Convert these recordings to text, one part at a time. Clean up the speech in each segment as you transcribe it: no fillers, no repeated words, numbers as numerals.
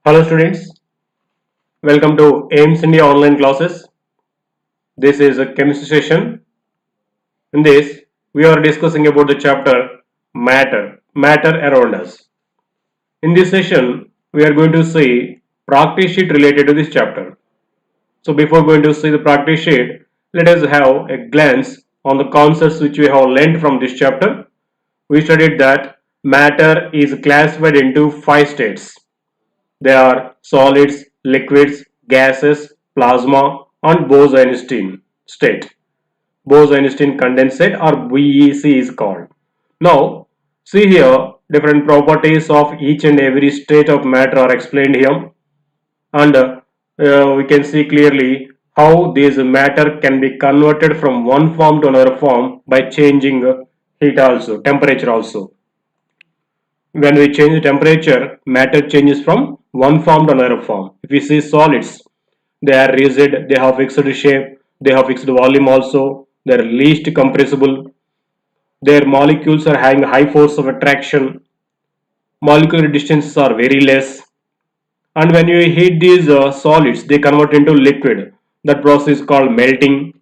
Hello students, welcome to AIMS India online classes. This is a chemistry session. In this, we are discussing about the chapter matter around us. In this session, we are going to see practice sheet related to this chapter. So before going to see the practice sheet, let us have a glance on the concepts which we have learned from this chapter. We studied that matter is classified into 5 states. They are solids, liquids, gases, plasma, and Bose-Einstein state. Bose-Einstein condensate or BEC is called. Now, see here, different properties of each and every state of matter are explained here, and we can see clearly how this matter can be converted from one form to another form by changing heat also, temperature also. When we change the temperature, matter changes from one form to another form. If we see solids, they are rigid, they have fixed shape, they have fixed volume also, they are least compressible, their molecules are having high force of attraction, molecular distances are very less, and when you heat these solids, they convert into liquid. That process is called melting,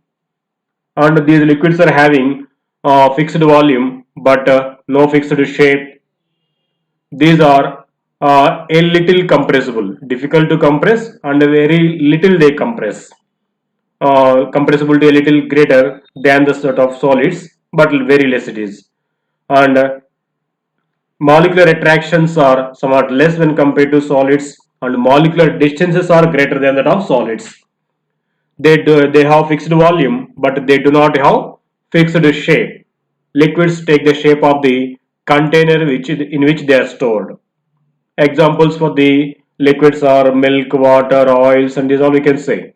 and these liquids are having fixed volume but no fixed shape. These are a little compressible, difficult to compress, and very little they compress. Compressibility a little greater than the sort of solids, but very less it is. And molecular attractions are somewhat less when compared to solids, and molecular distances are greater than that of solids. They have fixed volume, but they do not have fixed shape. Liquids take the shape of the container in which they are stored. Examples for the liquids are milk, water, oils, and these all we can say.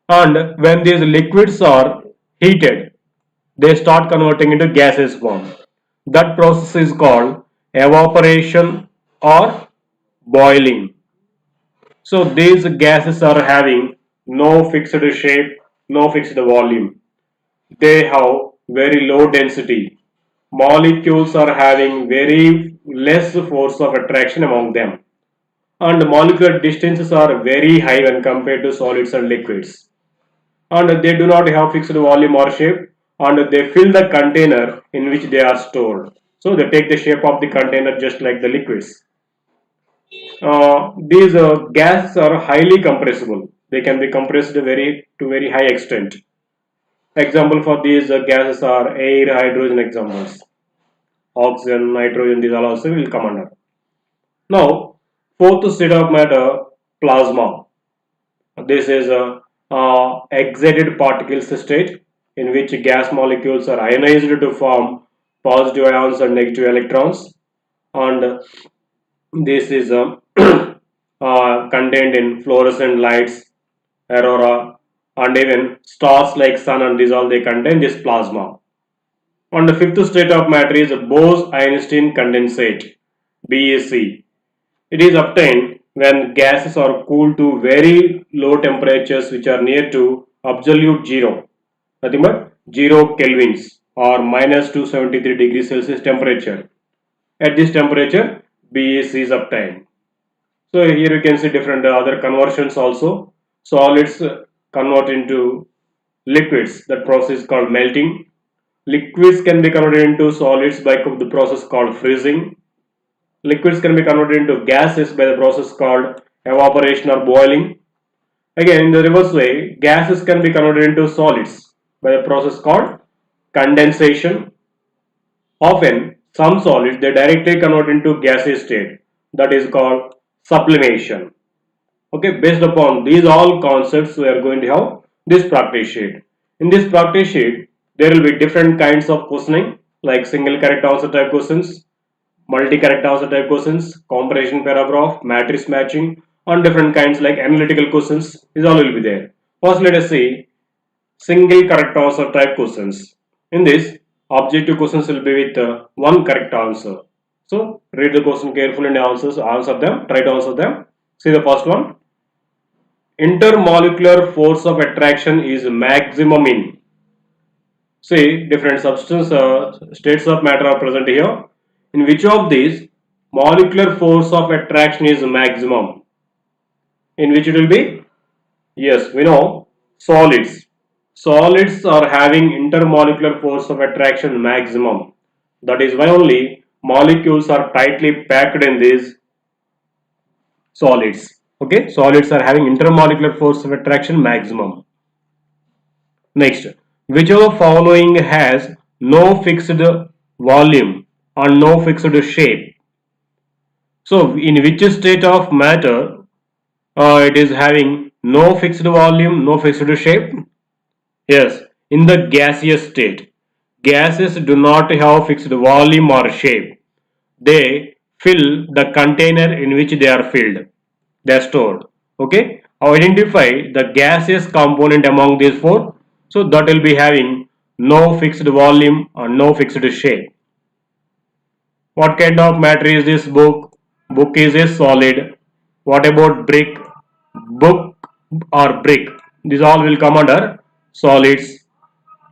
And when these liquids are heated, they start converting into gaseous form. That process is called evaporation or boiling. So these gases are having no fixed shape, no fixed volume. They have very low density. Molecules are having very less force of attraction among them, and molecular distances are very high when compared to solids and liquids, and they do not have fixed volume or shape, and they fill the container in which they are stored. So they take the shape of the container just like the liquids. These gases are highly compressible. They can be compressed to very high extent. Example for these gases are air, hydrogen examples. Oxygen, nitrogen, these all also will come under. Now, fourth state of matter, plasma. This is a excited particles state in which gas molecules are ionized to form positive ions and negative electrons, and this is contained in fluorescent lights, aurora, and even stars like sun, and these all they contain this plasma. And the fifth state of matter is Bose-Einstein condensate, BEC. It is obtained when gases are cooled to very low temperatures which are near to absolute zero, nothing but 0 kelvins or minus 273 degrees Celsius temperature. At this temperature, BEC is obtained. So here you can see different other conversions also. Solids convert into liquids. That process is called melting. Liquids can be converted into solids by the process called freezing. Liquids can be converted into gases by the process called evaporation or boiling. Again, in the reverse way, gases can be converted into solids by the process called condensation. Often, some solids they directly convert into gaseous state, that is called sublimation. Okay, based upon these all concepts, we are going to have this practice sheet. In this practice sheet, there will be different kinds of questioning like single correct answer type questions, multi-correct answer type questions, comparison paragraph, matrix matching, and different kinds like analytical questions. These all will be there. First, let us see single correct answer type questions. In this, objective questions will be with one correct answer. So, read the question carefully and answer them. Try to answer them. See the first one. Intermolecular force of attraction is maximum in. See, different substance states of matter are present here. In which of these molecular force of attraction is maximum? in which it will be, yes, we know, solids. Solids are having intermolecular force of attraction maximum. That is why only molecules are tightly packed in these solids. Okay, solids are having intermolecular force of attraction maximum. Next, which of the following has no fixed volume and no fixed shape? So, in which state of matter it is having no fixed volume, no fixed shape? Yes, in the gaseous state. Gases do not have fixed volume or shape. They fill the container in which they are filled. They are stored. Okay. Identify the gaseous component among these four. So that will be having no fixed volume or no fixed shape. What kind of matter is this book? Book is a solid. What about brick? Book or brick? These all will come under solids.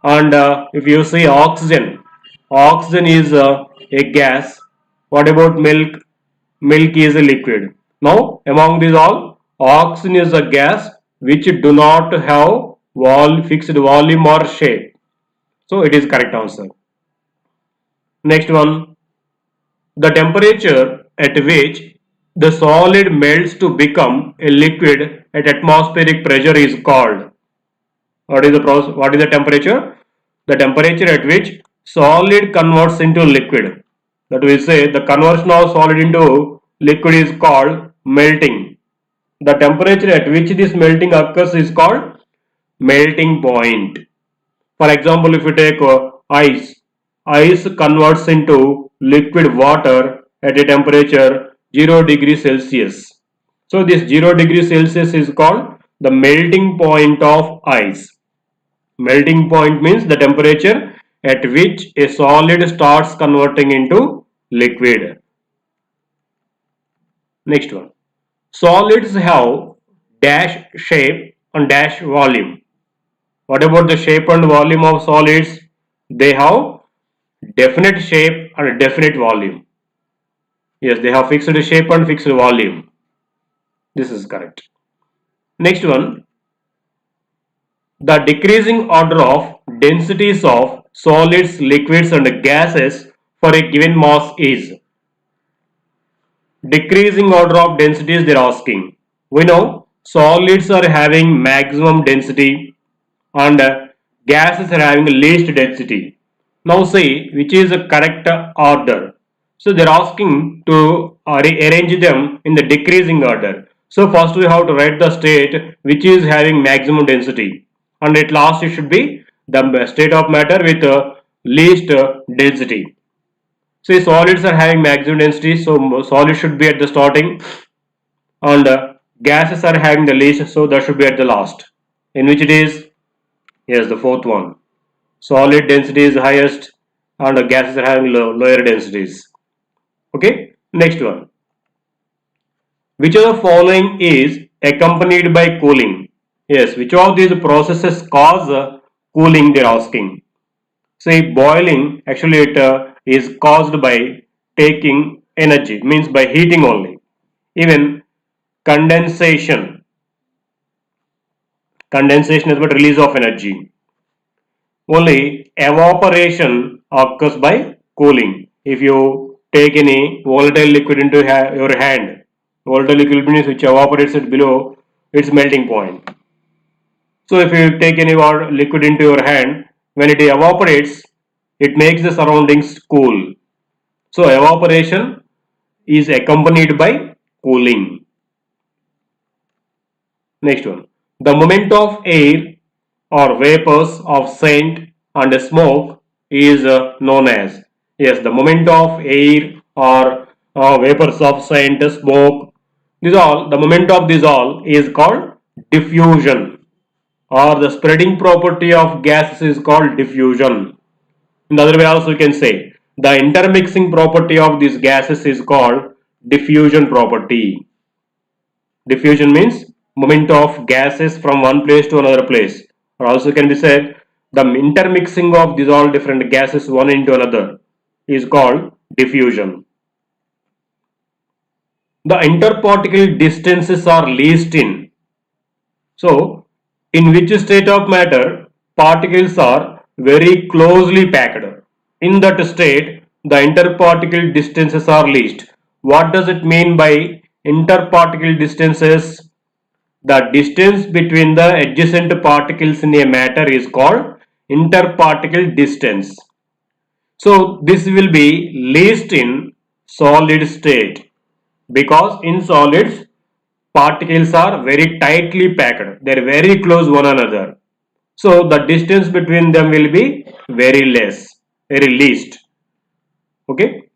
And if you see oxygen, oxygen is a gas. What about milk? Milk is a liquid. Now among these all, oxygen is a gas which do not have fixed volume or shape. So it is correct answer. Next one, the temperature at which the solid melts to become a liquid at atmospheric pressure is called. What is the temperature? The temperature at which solid converts into liquid. That will say the conversion of solid into liquid is called melting. The temperature at which this melting occurs is called melting point. For example, if you take ice converts into liquid water at a temperature 0 degree Celsius. So this 0 degree Celsius is called the melting point of ice. Melting point means the temperature at which a solid starts converting into liquid. Next one. Solids have dash shape and dash volume. What about the shape and volume of solids? They have definite shape and definite volume. Yes, they have fixed shape and fixed volume. This is correct. Next one. The decreasing order of densities of solids, liquids and gases for a given mass is. Decreasing order of densities they are asking. We know solids are having maximum density and gases are having least density. Now see which is the correct order. So they are asking to arrange them in the decreasing order. So first we have to write the state which is having maximum density, and at last it should be the state of matter with least density. See, solids are having maximum density, so solid should be at the starting, and gases are having the least, so that should be at the last. In which it is, yes, the fourth one. Solid density is highest, and gases are having lower densities. Okay, next one. Which of the following is accompanied by cooling? Yes, which of these processes cause cooling? They are asking. Say boiling, actually it is caused by taking energy, means by heating only. Even condensation, condensation is but release of energy. Only evaporation occurs by cooling. If you take any volatile liquid into your hand, volatile liquid means which evaporates it below its melting point. So if you take any liquid into your hand, when it evaporates, it makes the surroundings cool. So evaporation is accompanied by cooling. Next one. The movement of air or vapors of scent and smoke is known as. Yes, the movement of air or vapors of scent, smoke, the movement of these all is called diffusion, or the spreading property of gases is called diffusion. In the other way also you can say the intermixing property of these gases is called diffusion property. Diffusion means movement of gases from one place to another place, or also can be said the intermixing of these all different gases one into another is called diffusion. the interparticle distances are least in. So, in which state of matter particles are very closely packed? In that state, the interparticle distances are least. What does it mean by interparticle distances? The distance between the adjacent particles in a matter is called interparticle distance. So this will be least in solid state, because in solids particles are very tightly packed. They are very close one another. So the distance between them will be very less, very least. Okay.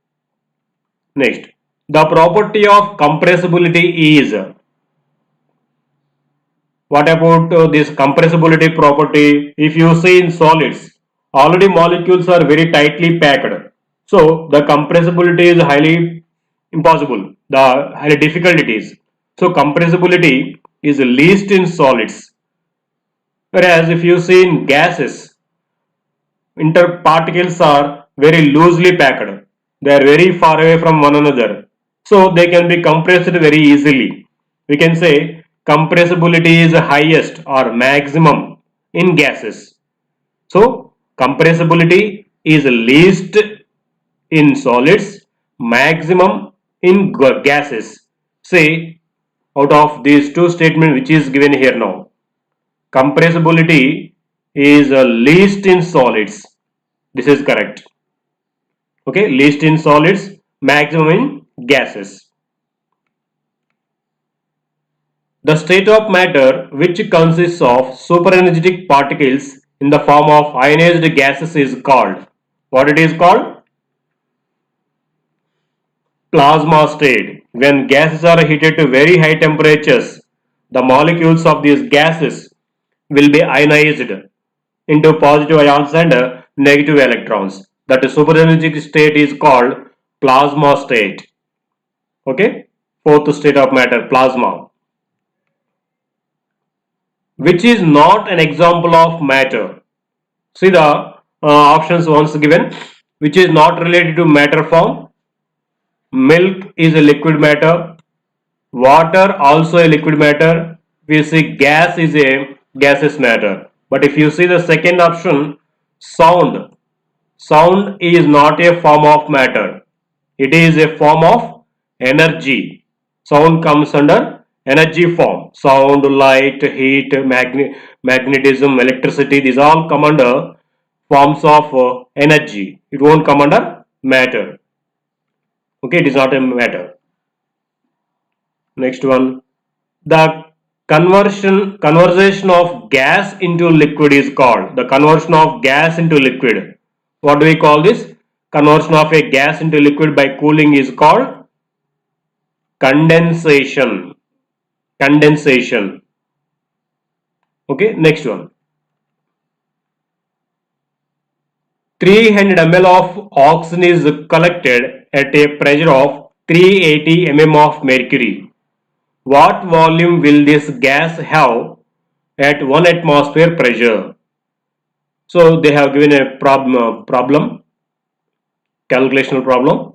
Next, the property of compressibility is, what about this compressibility property? If you see in solids, already molecules are very tightly packed. So the compressibility is highly impossible. The highly difficult it is. So compressibility is least in solids. Whereas if you see in gases, interparticles are very loosely packed. They are very far away from one another. So they can be compressed very easily. We can say compressibility is highest or maximum in gases. So compressibility is least in solids, maximum in gases. Say out of these two statements which is given here now, compressibility is least in solids. This is correct. Okay, least in solids, maximum in gases. The state of matter which consists of superenergetic particles in the form of ionized gases is called, what it is called? Plasma state. When gases are heated to very high temperatures, the molecules of these gases will be ionized into positive ions and negative electrons. That superenergetic state is called plasma state. Okay, fourth state of matter, plasma, which is not an example of matter. See the options once given, which is not related to matter form. Milk is a liquid matter, water also a liquid matter. We see gas is a gaseous matter. But if you see the second option, sound, sound is not a form of matter. It is a form of energy. Sound comes under energy form. Sound, light, heat, magnetism, electricity, these all come under forms of energy. It won't come under matter. Okay, it is not a matter. Next one, the conversion of gas into liquid is called, the conversion of gas into liquid. What do we call this? Conversion of a gas into liquid by cooling is called condensation. Condensation. Okay, next one. 300 ml of oxygen is collected at a pressure of 380 mm of mercury. What volume will this gas have at 1 atmosphere pressure? So they have given a problem, calculational problem.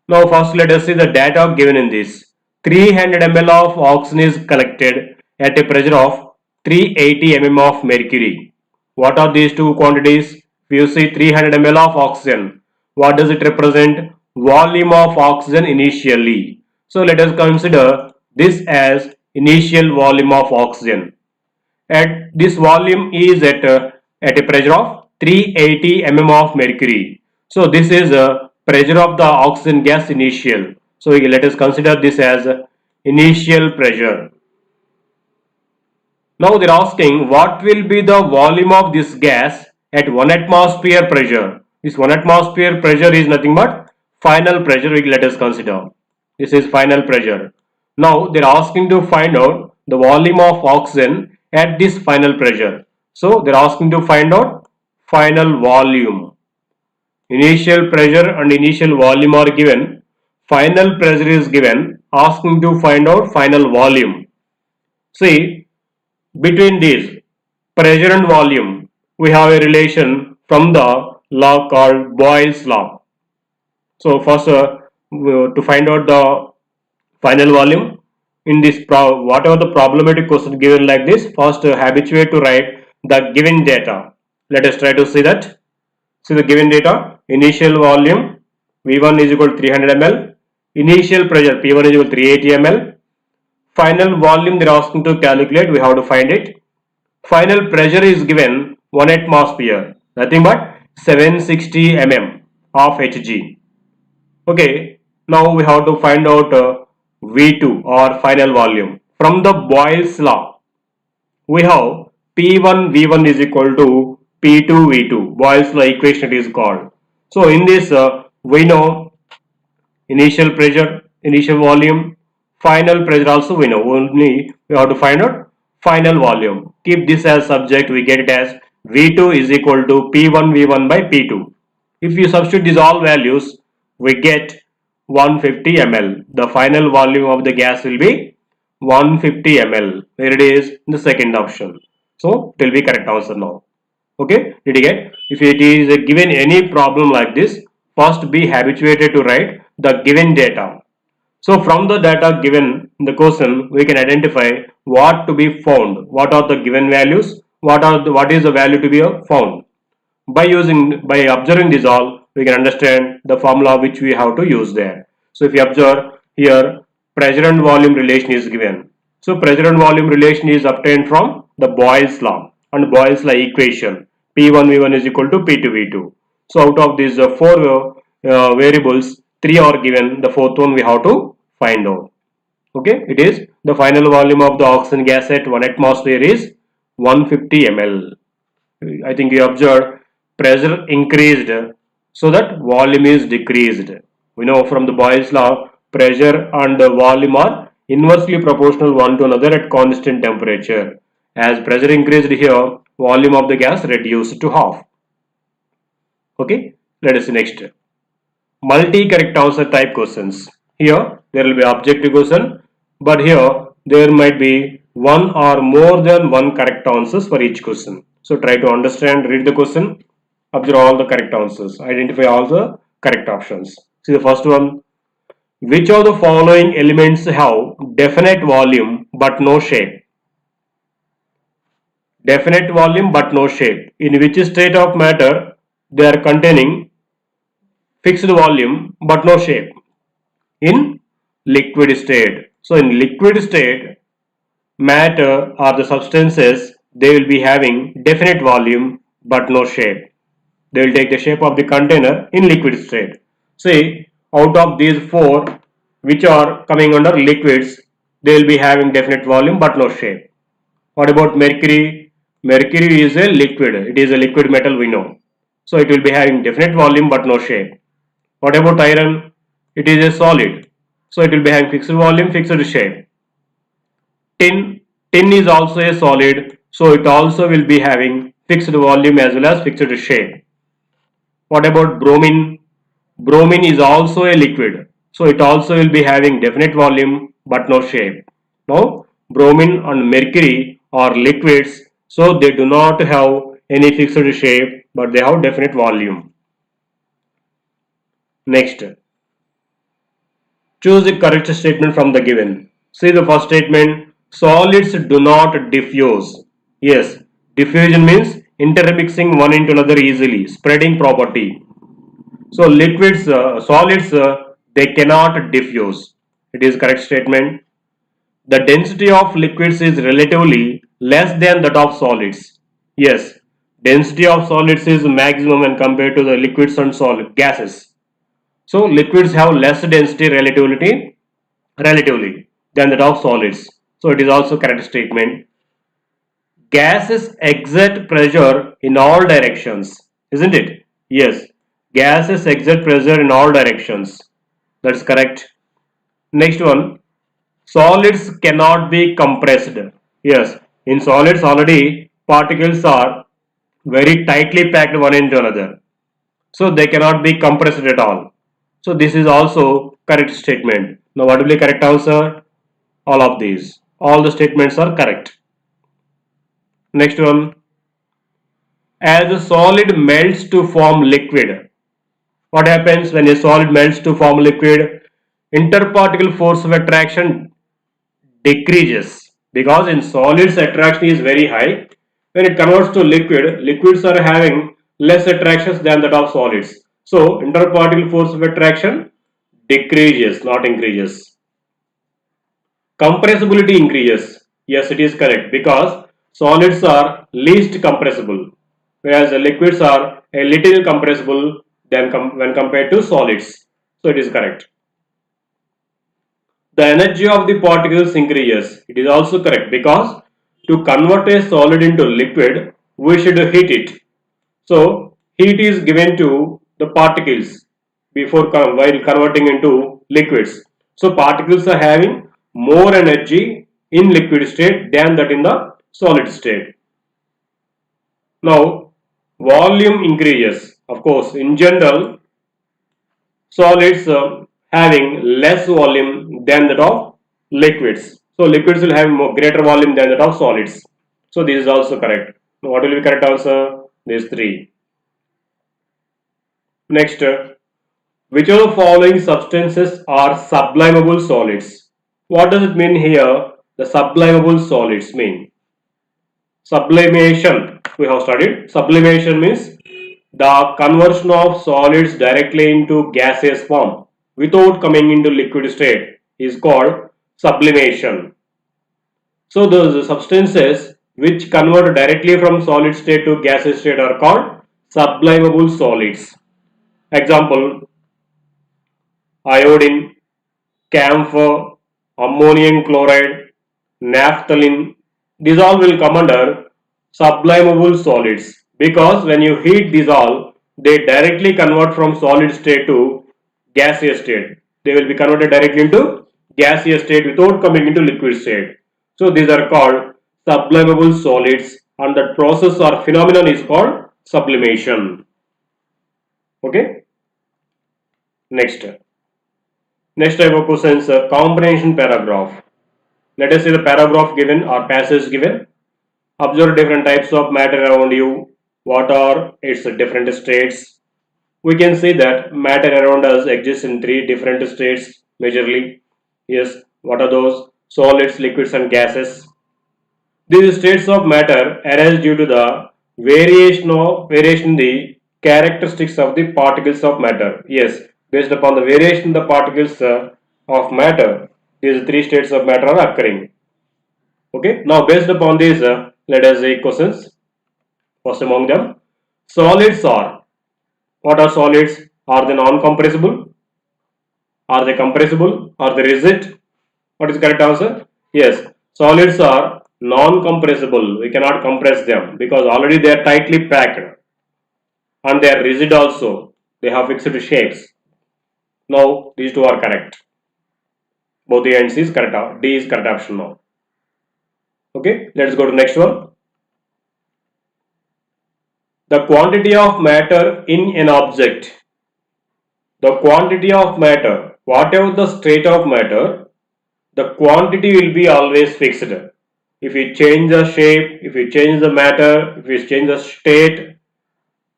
Now first let us see the data given in this. 300 ml of oxygen is collected at a pressure of 380 mm of mercury. What are these two quantities? If you see 300 ml of oxygen, what does it represent? Volume of oxygen initially. So let us consider this as initial volume of oxygen. At this volume is at a pressure of 380 mm of mercury. So this is a pressure of the oxygen gas initial. So let us consider this as initial pressure. Now they are asking what will be the volume of this gas at 1 atmosphere pressure. This 1 atmosphere pressure is nothing but final pressure. Let us consider. This is final pressure. Now they are asking to find out the volume of oxygen at this final pressure. So they are asking to find out final volume. Initial pressure and initial volume are given. Final pressure is given. Asking to find out final volume. See, between these pressure and volume, we have a relation from the law called Boyle's law. So first to find out the final volume. In this whatever the problematic question given like this, first habituate to write the given data. Let us try to see that. See the given data. Initial volume V1 is equal to 300 ml. Initial pressure P1 is equal to 380 ml. Final volume they are asking to calculate. We have to find it. Final pressure is given 1 atmosphere. Nothing but 760 mm of Hg. Okay. Now we have to find out V2 or final volume. From the Boyle's law, we have P1 V1 is equal to P2 V2. Boyle's law equation it is called. So in this we know initial pressure, initial volume, final pressure also we know. Only we have to find out final volume. Keep this as subject, we get it as V2 is equal to P1 V1 by P2. If you substitute these all values, we get 150 ml. The final volume of the gas will be 150 ml. Where it is in the second option. So it will be correct answer now. Okay, did you get? If it is given any problem like this, first be habituated to write the given data. So from the data given in the question, we can identify what to be found. What are the given values? What is the value to be found? By observing this all, we can understand the formula which we have to use there. So if you observe here, pressure and volume relation is given. So pressure and volume relation is obtained from the Boyle's law and Boyle's law equation. P1 V1 is equal to P2 V2. So out of these four variables, three are given. The fourth one we have to find out. Okay, it is the final volume of the oxygen gas at 1 atmosphere is 150 ml. I think you observed pressure increased so that volume is decreased. We know from the Boyle's law, pressure and volume are inversely proportional one to another at constant temperature. As pressure increased here, volume of the gas reduced to half. Okay, let us see next. Multi-correct answer type questions. Here there will be objective question, but here there might be one or more than one correct answers for each question. So try to understand, read the question, observe all the correct answers, identify all the correct options. See the first one. Which of the following elements have definite volume but no shape? Definite volume but no shape. In which state of matter they are containing fixed volume but no shape? In liquid state. So in liquid state, matter or the substances, they will be having definite volume but no shape. They will take the shape of the container in liquid state. See, out of these four which are coming under liquids, they will be having definite volume but no shape. What about mercury? Mercury is a liquid. It is a liquid metal we know. So it will be having definite volume but no shape. What about iron? It is a solid. So it will be having fixed volume, fixed shape. Tin is also a solid. So it also will be having fixed volume as well as fixed shape. What about bromine? Bromine is also a liquid. So it also will be having definite volume but no shape. Now bromine and mercury are liquids. So they do not have any fixed shape but they have definite volume. Next. Choose the correct statement from the given. See the first statement. Solids do not diffuse. Yes, diffusion means intermixing one into another easily, spreading property. So liquids, solids, they cannot diffuse. It is correct statement. The density of liquids is relatively less than that of solids. Yes, density of solids is maximum when compared to the liquids and solid gases. So liquids have less density relatively than that of solids. So it is also correct statement. Gases exert pressure in all directions, isn't it? Yes, gases exert pressure in all directions. That's correct. Next one, solids cannot be compressed. Yes, in solids already particles are very tightly packed one into another. So they cannot be compressed at all. So this is also correct statement. Now what will be correct answer? All of these. All the statements are correct. Next one. As a solid melts to form liquid. What happens when a solid melts to form liquid? interparticle force of attraction decreases because in solids attraction is very high. When it converts to liquid, liquids are having less attractions than that of solids. So interparticle force of attraction decreases, not increases. Compressibility increases. Yes, it is correct because solids are least compressible, whereas the liquids are a little compressible than when compared to solids. So it is correct. The energy of the particles increases. It is also correct because to convert a solid into liquid, we should heat it. So heat is given to the particles while converting into liquids. So particles are having more energy in liquid state than that in the solid state. Now volume increases. Of course, in general, solids having less volume than that of liquids. So liquids will have more, greater volume than that of solids. So this is also correct. What will be correct answer? These three. Next, which of the following substances are sublimable solids? What does it mean here? The sublimable solids mean sublimation. We have studied. Sublimation means the conversion of solids directly into gaseous form without coming into liquid state is called sublimation. So those substances which convert directly from solid state to gaseous state are called sublimable solids. Example: iodine, camphor, ammonium chloride, naphthalene. These all will come under sublimable solids because when you heat these all, they directly convert from solid state to gaseous state. They will be converted directly into gaseous state without coming into liquid state. So these are called sublimable solids and that process or phenomenon is called sublimation. Okay. Next. Next type of question is a combination paragraph. Let us see the paragraph given or passage given. Observe different types of matter around you. What are its different states? We can see that matter around us exists in three different states majorly. Yes, what are those? Solids, liquids and gases. These states of matter arise due to the variation in the characteristics of the particles of matter. Yes, based upon the variation in the particles of matter, these three states of matter are occurring. Okay, now based upon these, let us see questions. First among them, solids are. What are solids? Are they non-compressible? Are they compressible? Are they rigid? What is the correct answer? Yes, solids are non-compressible. We cannot compress them because already they are tightly packed and they are rigid also. They have fixed shapes. Now these two are correct. Both A and C is correct. D is correct option now. Okay, let's go to next one. The quantity of matter in an object. The quantity of matter, whatever the state of matter, the quantity will be always fixed. If you change the shape, if you change the matter, if you change the state,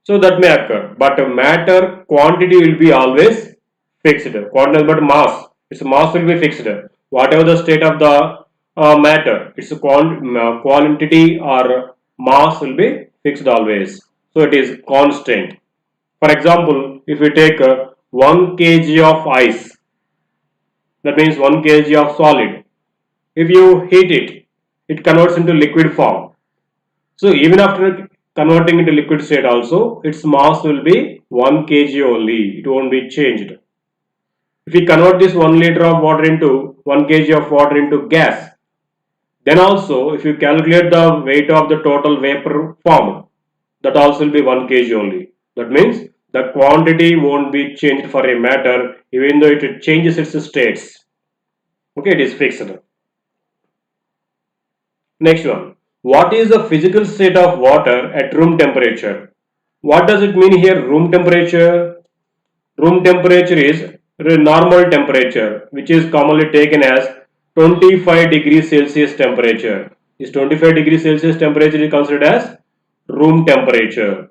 so that may occur. But matter quantity will be always fixed. Quantity but mass, its mass will be fixed. Whatever the state of the matter, its quantity or mass will be fixed always. So it is constant. For example, if you take 1 kg of ice, that means 1 kg of solid. If you heat it, it converts into liquid form. So even after converting into liquid state also, its mass will be 1 kg only. It won't be changed. If we convert this 1 liter of water into 1 kg of water into gas, then also if you calculate the weight of the total vapor formed, that also will be 1 kg only. That means the quantity won't be changed for a matter even though it changes its states. Okay, it is fixed. Next one. What is the physical state of water at room temperature? What does it mean here, room temperature? Room temperature is normal temperature, which is commonly taken as 25 degrees Celsius temperature. This 25 degrees Celsius temperature is considered as room temperature.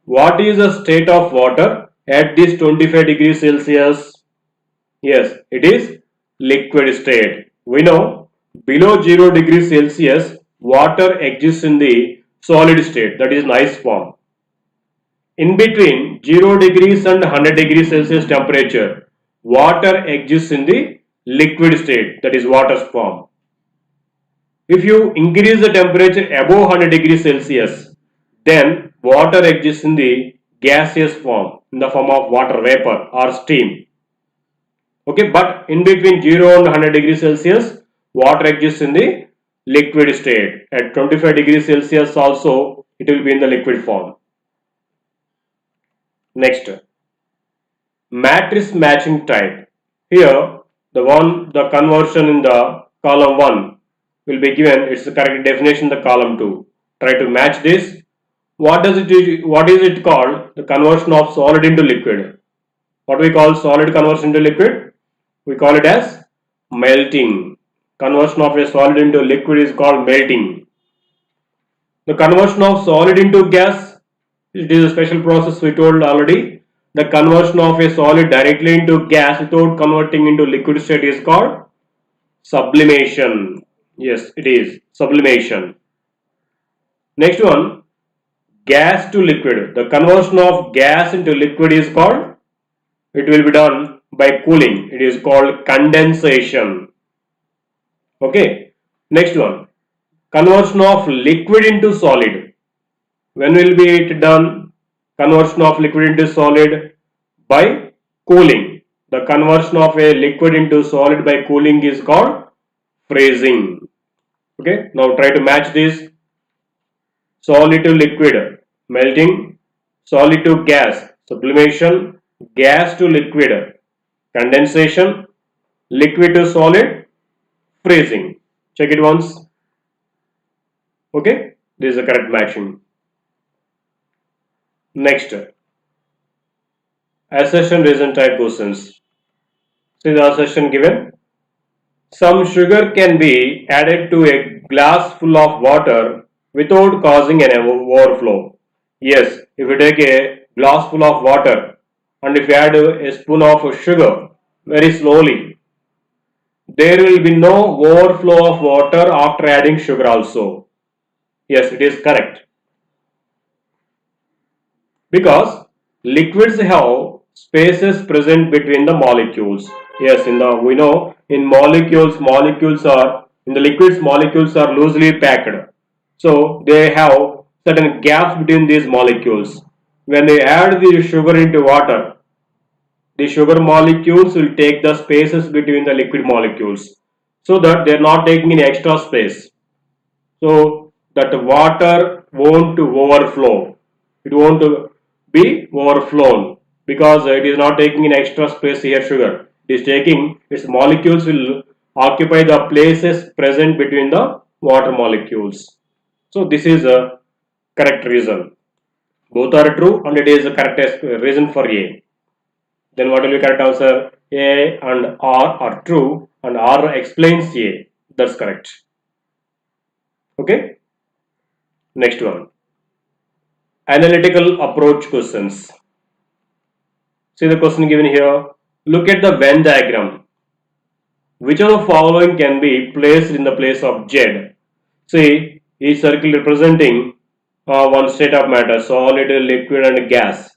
What is the state of water at this 25 degrees Celsius? Yes, it is liquid state. We know below 0 degrees Celsius, water exists in the solid state, that is in ice form. In between 0 degrees and 100 degrees Celsius temperature, water exists in the liquid state, that is water form. If you increase the temperature above 100 degrees Celsius, then water exists in the gaseous form, in the form of water vapor or steam. Okay, but in between 0 and 100 degrees Celsius, water exists in the liquid state. At 25 degrees Celsius also, it will be in the liquid form. Next, matrix matching type. Here, the conversion in the column 1 will be given. It's the correct definition in the column 2. Try to match this. What is it called? The conversion of solid into liquid. What we call solid conversion into liquid? We call it as melting. Conversion of a solid into liquid is called melting. The conversion of solid into gas, it is a special process we told already. The conversion of a solid directly into gas without converting into liquid state is called sublimation. Yes, it is sublimation. Next one, gas to liquid. The conversion of gas into liquid is called, it will be done by cooling. It is called condensation. Okay. Next one, conversion of liquid into solid. When will be it done? Conversion of liquid into solid by cooling. The conversion of a liquid into solid by cooling is called freezing. Okay. Now try to match this. Solid to liquid, melting. Solid to gas, sublimation. Gas to liquid, condensation. Liquid to solid, freezing. Check it once. Okay, this is the correct matching. Next, assertion reason type questions. See the assertion given. Some sugar can be added to a glass full of water without causing an overflow. Yes, if you take a glass full of water and if you add a spoon of sugar very slowly, there will be no overflow of water after adding sugar also. Yes, it is correct. Because liquids have spaces present between the molecules. Yes, we know in molecules are in the liquids, molecules are loosely packed. So they have certain gaps between these molecules. When they add the sugar into water, the sugar molecules will take the spaces between the liquid molecules, so that they are not taking any extra space. So that water won't overflow. It won't be overflown because it is not taking an extra space here. Sugar it is taking, its molecules will occupy the places present between the water molecules. So this is a correct reason. Both are true and it is a correct reason for A. Then what will be correct answer? A and R are true and R explains A. That's correct. Okay. Next one. Analytical approach questions. See the question given here. Look at the Venn diagram. Which of the following can be placed in the place of Z? See, each circle representing one state of matter, solid, liquid and gas.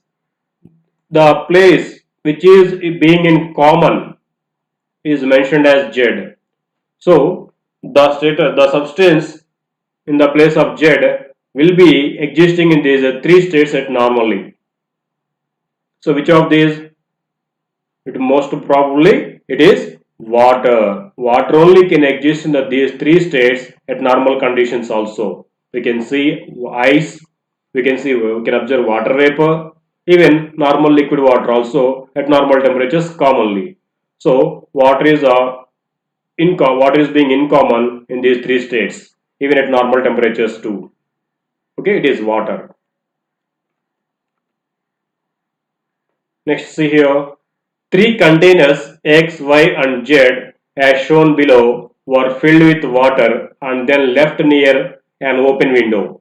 The place which is being in common is mentioned as Z. So, the substance in the place of Z will be existing in these three states at normally. So, which of these? It most probably it is water. Water only can exist in these three states at normal conditions also. We can see ice, we can observe water vapor, even normal liquid water also at normal temperatures commonly. So water is being in common in these three states, even at normal temperatures too. Okay, it is water. Next, see here. Three containers X, Y and Z as shown below were filled with water and then left near an open window.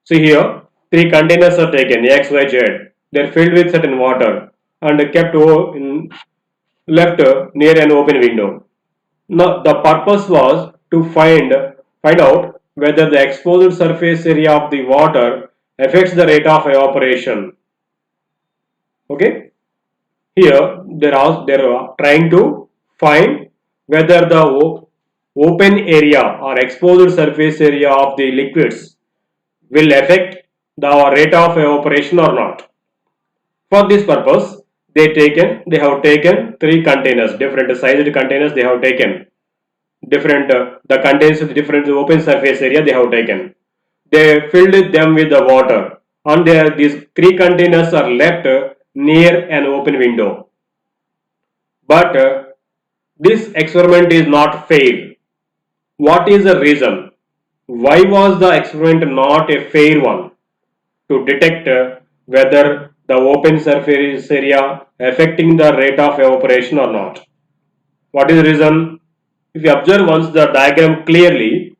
See here, three containers are taken X, Y, Z. They are filled with certain water and kept left near an open window. Now the purpose was to find out whether the exposed surface area of the water affects the rate of evaporation. Okay, here they are trying to find whether the open area or exposed surface area of the liquids will affect the rate of evaporation or not. For this purpose, they have taken three containers, different sized containers. They have taken different the containers with different open surface area. They have taken. They filled them with the water, and these three containers are left near an open window. But this experiment is not fair. What is the reason? Why was the experiment not a fair one to detect whether the open surface area affecting the rate of evaporation or not? What is the reason? If you observe once the diagram clearly,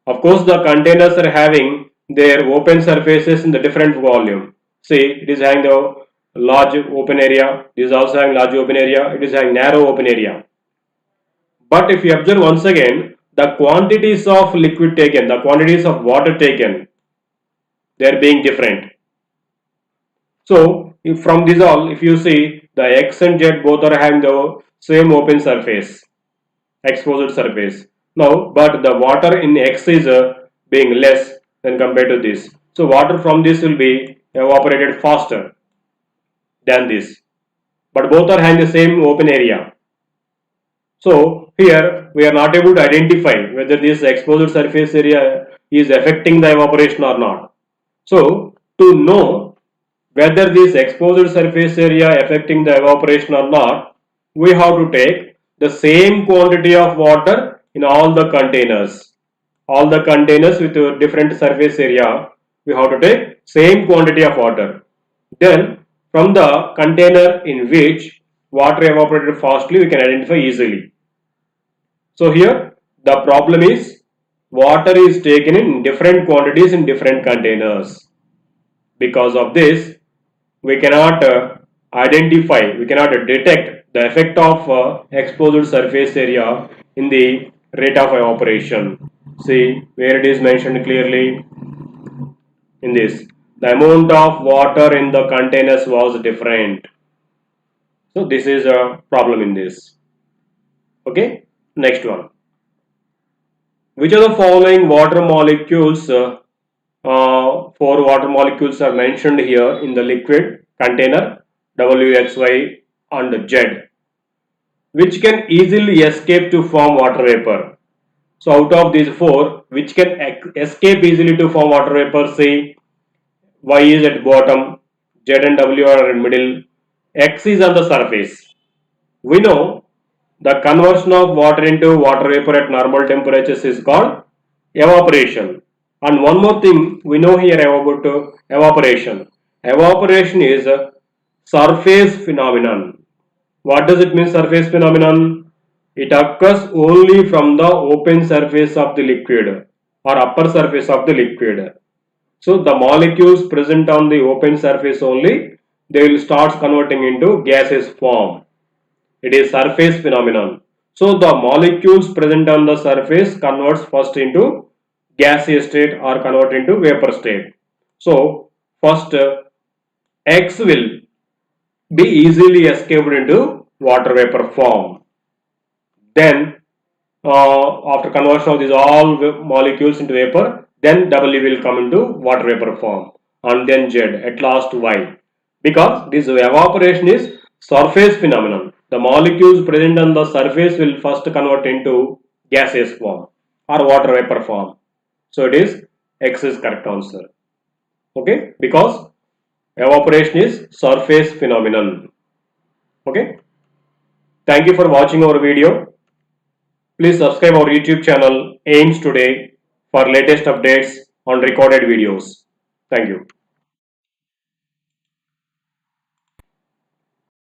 of course the containers are having their open surfaces in the different volume. See, it is having the large open area, it is also having large open area, it is having narrow open area. But if you observe once again, the quantities of liquid taken, the quantities of water taken, they are being different. So if from this all, if you see the X and Z both are having the same open surface, exposed surface. Now, but the water in X is being less than compared to this. So water from this will be evaporated faster than this. But both are having the same open area. So here we are not able to identify whether this exposed surface area is affecting the evaporation or not. So to know whether this exposed surface area affecting the evaporation or not, we have to take the same quantity of water in all the containers. All the containers with a different surface area, we have to take same quantity of water. Then from the container in which water evaporated fastly, we can identify easily. So here the problem is water is taken in different quantities in different containers. Because of this, we cannot identify, we cannot detect the effect of exposed surface area in the rate of evaporation. See where it is mentioned clearly in this. The amount of water in the containers was different. So this is a problem in this. Okay, next one. Which of the following water molecules, four water molecules are mentioned here in the liquid container W, X, Y and Z, which can easily escape to form water vapor? So out of these four, which can escape easily to form water vapor, say Y is at bottom, Z and W are in middle, X is on the surface. We know the conversion of water into water vapor at normal temperatures is called evaporation. And one more thing we know here about evaporation. Evaporation is a surface phenomenon. What does it mean, surface phenomenon? It occurs only from the open surface of the liquid or upper surface of the liquid. So the molecules present on the open surface only, they will start converting into gaseous form. It is surface phenomenon. So the molecules present on the surface converts first into gaseous state or convert into vapor state. So first X will be easily escaped into water vapor form. Then after conversion of these all molecules into vapor, then W will come into water vapor form, and then Z, at last Y. Because this evaporation is surface phenomenon. The molecules present on the surface will first convert into gaseous form or water vapor form. So it is X is correct answer. Okay, because evaporation is surface phenomenon. Okay. Thank you for watching our video. Please subscribe our YouTube channel AIMS Today for latest updates on recorded videos. Thank you.